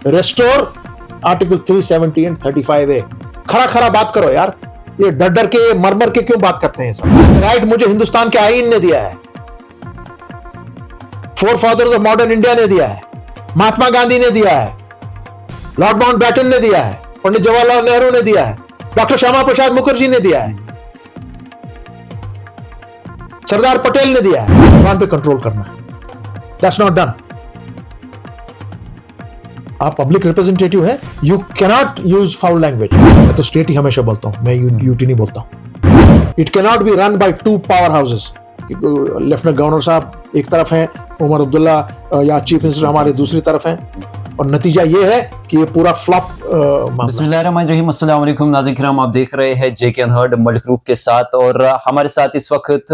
Restore article 370 and 35A। खरा खरा बात करो यार, ये डर डर के, मर मर के क्यों बात करते हैं सब? राइट मुझे हिंदुस्तान के आईन ने दिया है, forefathers of modern India ने दिया है, महात्मा गांधी ने दिया है, लॉर्ड माउंटबेटन ने दिया है, पंडित जवाहरलाल नेहरू ने दिया है, डॉक्टर श्यामा प्रसाद मुखर्जी ने दिया है, सरदार पटेल ने दिया है। जबान पे कंट्रोल करना, दैट्स नॉट डन। आप पब्लिक रिप्रेजेंटेटिव हैं, you cannot use foul language. मैं तो स्टेट ही हमेशा बोलता हूं, मैं यूटी नहीं बोलता हूं। It cannot be run by two power houses. Lieutenant governor साहब एक तरफ हैं, उमर अब्दुल्ला या चीफ मिनिस्टर हमारे दूसरी तरफ हैं, और नतीजा ये है कि ये पूरा फ्लॉप। बिस्मिल्लाहिर्रहमानिर्रहीम, अस्सलाम वालेकुम नाज़रीन किराम, आप देख रहे हैं जेके अनहर्ड मल्क ग्रुप के साथ। और हमारे साथ इस वक्त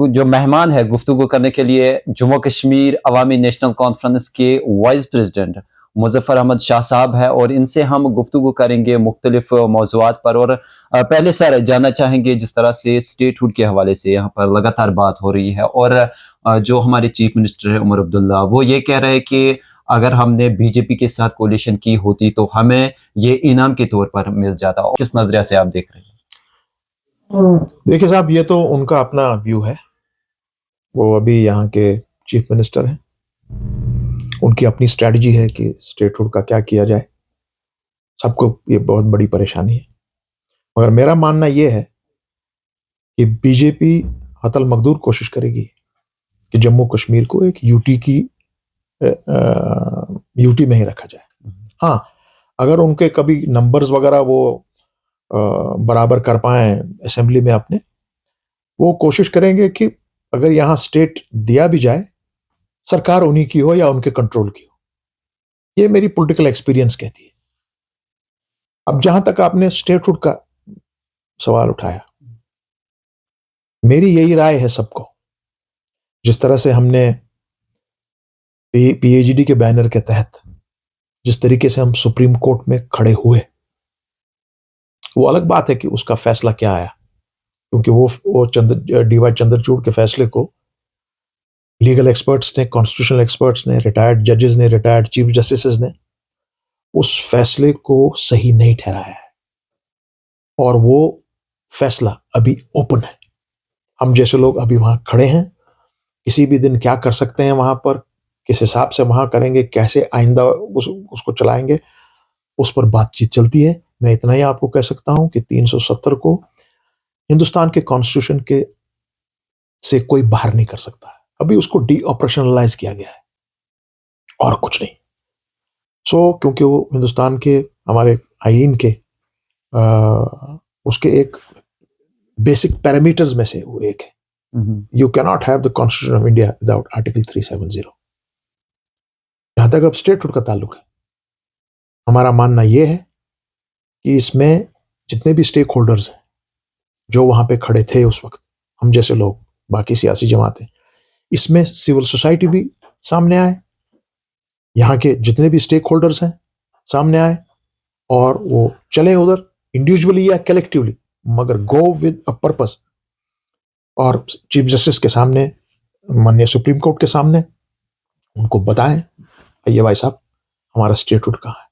जो मेहमान है गुफ्तगू करने के लिए, जम्मू कश्मीर अवामी नेशनल कॉन्फ्रेंस के वाइस प्रेसिडेंट मुजफ्फर अहमद शाह साहब है, और इनसे हम गुफ्तगू करेंगे मुख्तलिफ मौज़ूआत पर। और पहले सर जानना चाहेंगे, जिस तरह से स्टेटहुड के हवाले से यहाँ पर लगातार बात हो रही है, और जो हमारे चीफ मिनिस्टर है उमर अब्दुल्ला, वो ये कह रहे हैं कि अगर हमने बीजेपी के साथ कोलिशन की होती तो हमें ये इनाम के तौर पर मिल जाता। किस नजरिया से आप देख रहे हैं? देखिए साहब, ये तो उनका अपना व्यू है, वो अभी यहाँ के चीफ मिनिस्टर हैं, उनकी अपनी स्ट्रेटजी है कि स्टेटहुड का क्या किया जाए। सबको ये बहुत बड़ी परेशानी है, मगर मेरा मानना ये है कि बीजेपी हतल मकदूर कोशिश करेगी कि जम्मू कश्मीर को एक यूटी में ही रखा जाए। हाँ, अगर उनके कभी नंबर्स वगैरह वो बराबर कर पाए असेंबली में अपने, वो कोशिश करेंगे कि अगर यहाँ स्टेट दिया भी जाए, सरकार उन्हीं की हो या उनके कंट्रोल की हो। ये मेरी पॉलिटिकल एक्सपीरियंस कहती है। अब जहां तक आपने स्टेटहुड का सवाल उठाया, मेरी यही राय है सबको, जिस तरह से हमने पीएचडी के बैनर के तहत जिस तरीके से हम सुप्रीम कोर्ट में खड़े हुए, वो अलग बात है कि उसका फैसला क्या आया, क्योंकि वो डीवाई चंद्रचूड़ के फैसले को लीगल एक्सपर्ट्स ने, कॉन्स्टिट्यूशनल एक्सपर्ट्स ने, रिटायर्ड जजेस ने, रिटायर्ड चीफ जस्टिस ने उस फैसले को सही नहीं ठहराया है, और वो फैसला अभी ओपन है। हम जैसे लोग अभी वहां खड़े हैं, किसी भी दिन क्या कर सकते हैं वहां पर, किस हिसाब से वहां करेंगे, कैसे आइंदा उसको चलाएंगे, उस पर बातचीत चलती है। मैं इतना ही आपको कह सकता हूं कि 370 को हिंदुस्तान के कॉन्स्टिट्यूशन के से कोई बाहर नहीं कर सकता है। अभी उसको डी ऑपरेशनलाइज किया गया है और कुछ नहीं। क्योंकि वो हिंदुस्तान के हमारे आईन के उसके एक बेसिक पैरामीटर्स में से वो एक है। You cannot have the constitution of India without article 370। जहां तक अब स्टेटहुड का ताल्लुक है, हमारा मानना यह है कि इसमें जितने भी स्टेक होल्डर्स हैं जो वहां पे खड़े थे उस वक्त, हम जैसे लोग, बाकी सियासी जमातें, इसमें सिविल सोसाइटी भी सामने आए, यहाँ के जितने भी स्टेक होल्डर्स हैं सामने आए, और वो चले उधर इंडिविजुअली या कलेक्टिवली, मगर गो विद अ पर्पस। और चीफ जस्टिस के सामने, माननीय सुप्रीम कोर्ट के सामने उनको बताएं, आइए भाई साहब, हमारा स्टेटहुड कहाँ है।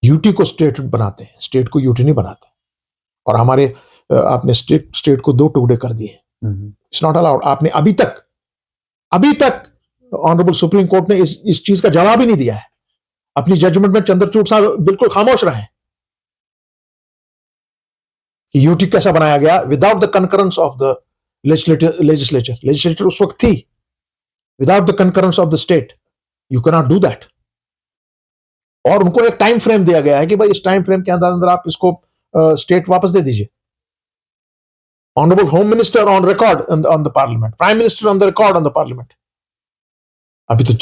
यूटी को स्टेटहुड बनाते हैं, स्टेट को यूटी नहीं बनाते। और हमारे आपने स्टेट को दो टुकड़े कर दिए। It's not allowed. आपने अभी तक ऑनरेबल सुप्रीम कोर्ट ने इस चीज का जवाब ही नहीं दिया है। अपनी जजमेंट में चंद्रचूड़ साहब बिल्कुल खामोश रहे कि यूटी कैसा बनाया गया without the concurrence of the legislature उस वक्त थी, without the concurrence of the state you can not do that. और उनको एक टाइम फ्रेम दिया गया है कि भाई इस टाइम फ्रेम के अंदर आप इसको स्टेट वापस दे दीजिए। Honourable home minister on record on the parliament, prime minister on the record on the parliament. अभी तो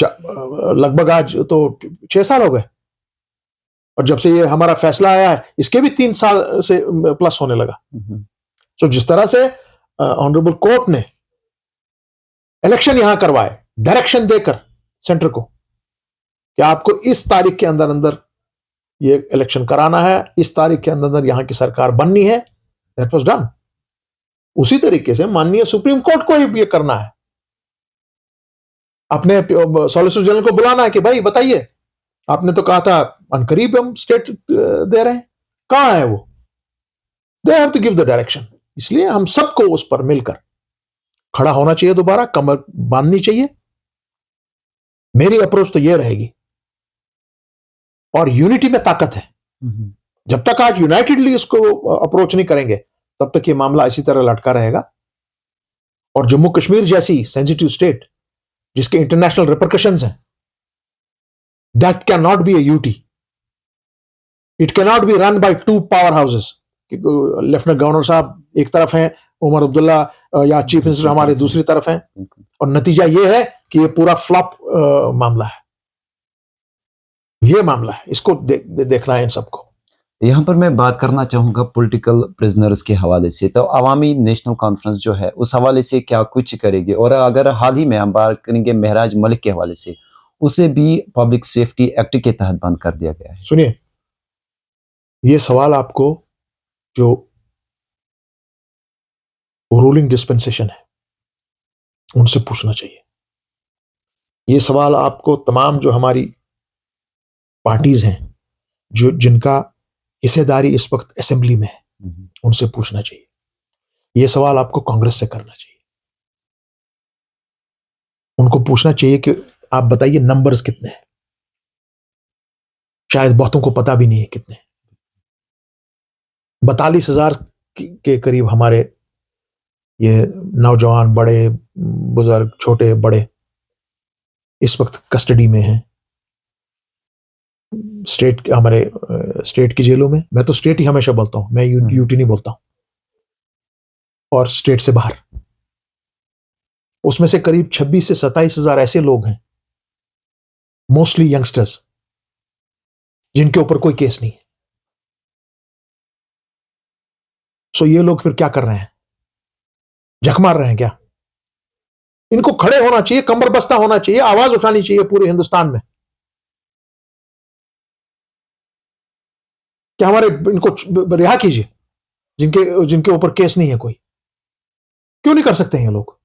लगभग आज तो 6 साल हो गए, और जब से ये हमारा फैसला आया है इसके भी 3 साल से प्लस होने लगा। जिस तरह से ऑनरेबल कोर्ट ने इलेक्शन यहां करवाए, डायरेक्शन देकर सेंटर को कि आपको इस तारीख के अंदर ये इलेक्शन कराना है, इस तारीख के अंदर यहाँ की सरकार बननी है, दैट वाज डन। उसी तरीके से माननीय सुप्रीम कोर्ट को ही ये करना है, अपने सॉलिसिटर जनरल को बुलाना है कि भाई बताइए आपने तो कहा था अनकरीब हम स्टेट दे रहे हैं, कहां है वो? They have to give the direction. इसलिए हम सबको उस पर मिलकर खड़ा होना चाहिए, दोबारा कमर बांधनी चाहिए। मेरी अप्रोच तो यह रहेगी, और यूनिटी में ताकत है। जब तक आज यूनाइटेडली इसको अप्रोच नहीं करेंगे तब तक ये मामला इसी तरह लटका रहेगा। और जम्मू कश्मीर जैसी सेंसिटिव स्टेट जिसके इंटरनेशनल रिपरकशंस हैं, that can not be A UT. It can not be run by two power houses. Lieutenant governor साहब एक तरफ हैं, उमर अब्दुल्ला या चीफ मिनिस्टर हमारे दूसरी तरफ हैं, और नतीजा यह है कि यह पूरा फ्लॉप मामला है। यह मामला है, इसको देखना है इन सबको। यहाँ पर मैं बात करना चाहूंगा पॉलिटिकल प्रिजनर्स के हवाले से। तो अवामी नेशनल कॉन्फ्रेंस जो है उस हवाले से क्या कुछ करेगी? और अगर हाल ही में हम बात करेंगे महराज मलिक के हवाले से, उसे भी पब्लिक सेफ्टी एक्ट के तहत बंद कर दिया गया है। सुनिए, यह सवाल आपको जो रूलिंग डिस्पेंसेशन है उनसे पूछना चाहिए। यह सवाल आपको तमाम जो हमारी पार्टीज हैं, जो जिनका हिस्सेदारी इस वक्त असेंबली में है, उनसे पूछना चाहिए। यह सवाल आपको कांग्रेस से करना चाहिए। उनको पूछना चाहिए कि आप बताइए नंबर्स कितने हैं। शायद बहुतों को पता भी नहीं है कितने। 42,000 के करीब हमारे ये नौजवान, बड़े बुजुर्ग, छोटे बड़े इस वक्त कस्टडी में हैं हमारे स्टेट की जेलों में। मैं तो स्टेट ही हमेशा बोलता हूं, मैं यूटी नहीं बोलता हूं। और स्टेट से बाहर, उसमें से करीब 26 से 27,000 ऐसे लोग हैं, मोस्टली यंगस्टर्स, जिनके ऊपर कोई केस नहीं है। सो ये लोग फिर क्या कर रहे हैं? झक मार रहे हैं क्या? इनको खड़े होना चाहिए, कमर बस्ता होना चाहिए, आवाज उठानी चाहिए पूरे हिंदुस्तान में कि हमारे इनको रिहा कीजिए, जिनके ऊपर केस नहीं है कोई। क्यों नहीं कर सकते हैं ये लोग?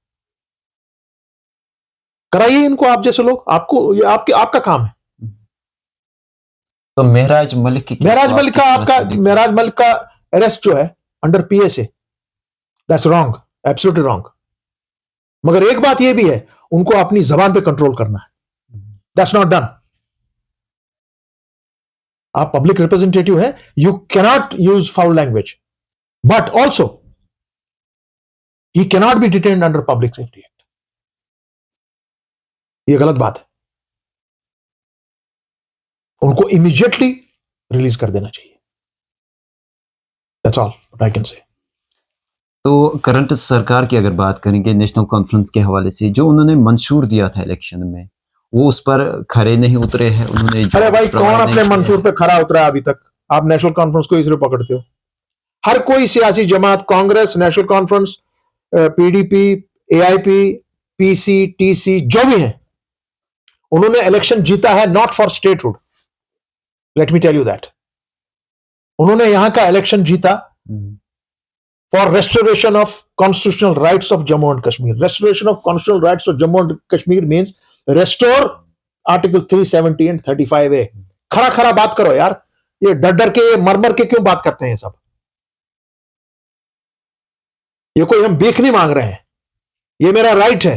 कराइए इनको, आप जैसे लोग, आपको ये आपका काम है। तो महराज मलिक का अरेस्ट जो है under PSA, that's wrong, absolutely wrong. मगर एक बात यह भी है, उनको अपनी जबान पे कंट्रोल करना है। That's not done. आप पब्लिक रिप्रेजेंटेटिव हैं, you cannot use foul language, but also he cannot be detained under public safety act. यह गलत बात है। उनको इमीडिएटली रिलीज कर देना चाहिए। That's all I can say. तो करंट सरकार की अगर बात करेंगे नेशनल कॉन्फ्रेंस के हवाले से, जो उन्होंने मंशूर दिया था इलेक्शन में, वो उस पर खरे नहीं उतरे हैं। उन्होंने अरे भाई, कौन अपने मंशूर पे खरा उतरा है अभी तक? आप नेशनल कॉन्फ्रेंस को इसलिए पकड़ते हो। हर कोई सियासी जमात, Congress, National Conference, PDP, AIP, PC, TC, जो भी है, उन्होंने इलेक्शन जीता है not for statehood. Let me tell you that. उन्होंने यहां का इलेक्शन जीता for restoration of constitutional rights of Jammu and Kashmir. Restoration of constitutional rights of Jammu and Kashmir means restore article 370 and 35A। खरा खरा बात करो यार। ये डर डर के, ये मर मर के क्यों बात करते हैं सब? ये कोई हम भीख नहीं मांग रहे हैं, ये मेरा राइट है।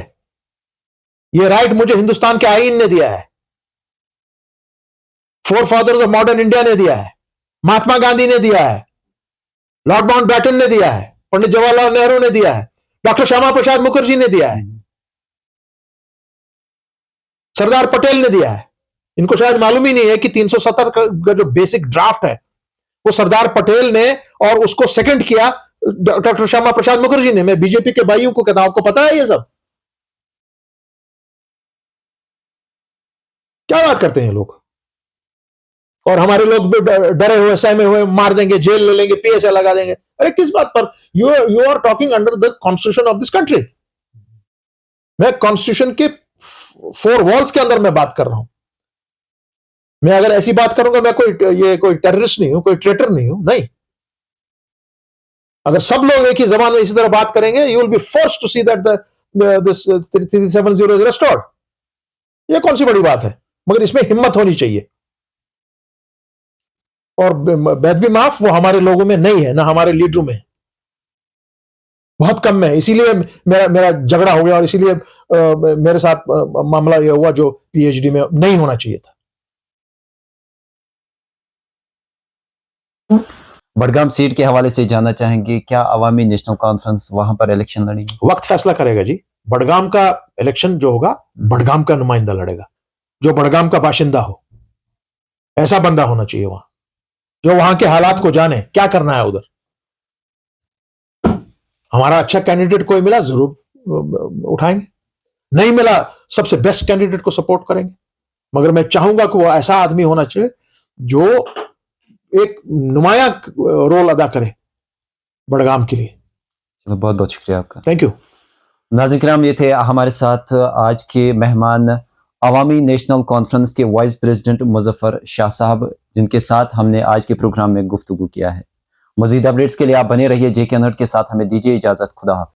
ये राइट मुझे हिंदुस्तान के आईन ने दिया है, forefathers of modern India ने दिया है, महात्मा गांधी ने दिया है, लॉर्ड माउंटबेटन ने दिया है, पंडित जवाहरलाल नेहरू ने दिया है, डॉक्टर श्यामा प्रसाद मुखर्जी ने दिया है, सरदार पटेल ने दिया है। इनको शायद मालूम ही नहीं है कि 370 का जो बेसिक ड्राफ्ट है वो सरदार पटेल ने, और उसको सेकंड किया डॉक्टर श्यामा प्रसाद मुखर्जी ने। मैं बीजेपी के भाइयों को कहता हूं, आपको पता है ये सब? क्या बात करते हैं लोग? और हमारे लोग डरे हुए, सहमे हुए, मार देंगे, जेल ले लेंगे, पीएसए लगा देंगे। अरे किस बात पर? You are talking under the constitution of this country. मैं कॉन्स्टिट्यूशन के 4 वॉल्स के अंदर मैं बात कर रहा हूं। मैं अगर ऐसी बात करूंगा, मैं कोई टेररिस्ट नहीं हूं, कोई ट्रेटर नहीं हूं, नहीं। अगर सब लोग एक ही जबान में इसी तरह बात करेंगे, you will be forced to see that this 370 is restored. ये कौन सी बड़ी बात है? मगर इसमें हिम्मत होनी चाहिए। और बेदबी माफ वो हमारे लोगों में नहीं है, ना हमारे लीडरों में, बहुत कम है। इसीलिए मेरा मेरा झगड़ा हो गया और इसीलिए मेरे साथ मामला ये हुआ जो पीएचडी में नहीं होना चाहिए था। बडगाम सीट के हवाले से जानना चाहेंगे, क्या अवामी नेशनल कॉन्फ्रेंस वहां पर इलेक्शन लड़ेगी? वक्त फैसला करेगा जी। बडगाम का इलेक्शन जो होगा, बडगाम का नुमाइंदा लड़ेगा, जो बडगाम का बाशिंदा हो, ऐसा बंदा होना चाहिए वहां, जो वहां के हालात को जाने, क्या करना है उधर। हमारा अच्छा कैंडिडेट कोई मिला जरूर उठाएंगे, नहीं मिला सबसे बेस्ट कैंडिडेट को सपोर्ट करेंगे, मगर मैं चाहूंगा कि वो ऐसा आदमी होना चाहिए जो एक नुमाया रोल अदा करे बडगाम के लिए। चलो, बहुत बहुत शुक्रिया आपका। Thank you. नाज़रीन किराम, ये थे हमारे साथ आज के मेहमान अवामी नेशनल कॉन्फ्रेंस के वाइस प्रेसिडेंट मुजफ्फर शाह साहब, जिनके साथ हमने आज के प्रोग्राम में गुफ्तगू किया है। मजीद अपडेट्स के लिए आप बने रहिए जेके अनहर्ड के साथ। हमें दीजिए इजाजत। खुदा हाफिज़।